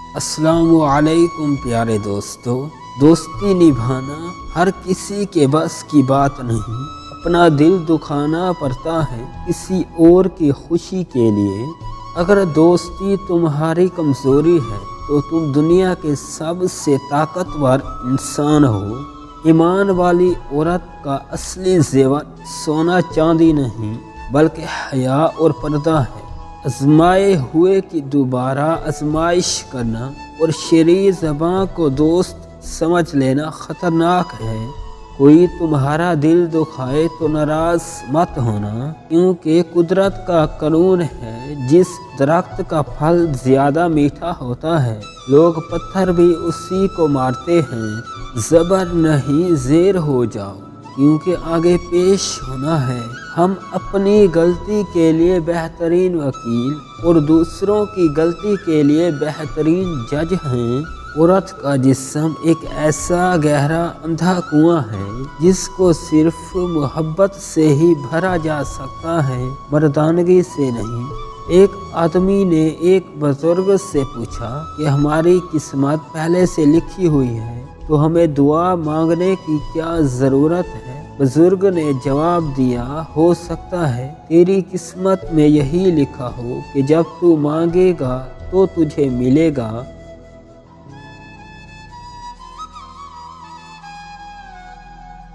अस्सलामु अलैकुम प्यारे दोस्तों। दोस्ती निभाना हर किसी के बस की बात नहीं। अपना दिल दुखाना पड़ता है किसी और की खुशी के लिए। अगर दोस्ती तुम्हारी कमज़ोरी है तो तुम दुनिया के सबसे ताकतवर इंसान हो। ईमान वाली औरत का असली जेवर सोना चांदी नहीं बल्कि हया और पर्दा है। आजमाए हुए की दोबारा आजमाइश करना और शरीर ज़बां को दोस्त समझ लेना ख़तरनाक है। कोई तुम्हारा दिल दुखाए तो नाराज़ मत होना, क्योंकि कुदरत का कानून है जिस दरख्त का फल ज़्यादा मीठा होता है लोग पत्थर भी उसी को मारते हैं। ज़बर नहीं ज़ेर हो जाओ, क्योंकि आगे पेश होना है। हम अपनी गलती के लिए बेहतरीन वकील और दूसरों की गलती के लिए बेहतरीन जज हैं। औरत का जिस्म एक ऐसा गहरा अंधा कुआं है जिसको सिर्फ मोहब्बत से ही भरा जा सकता है, मर्दानगी से नहीं। एक आदमी ने एक बुजुर्ग से पूछा कि हमारी किस्मत पहले से लिखी हुई है तो हमें दुआ मांगने की क्या ज़रूरत है। बुजुर्ग ने जवाब दिया, हो सकता है तेरी किस्मत में यही लिखा हो कि जब तू मांगेगा तो तुझे मिलेगा,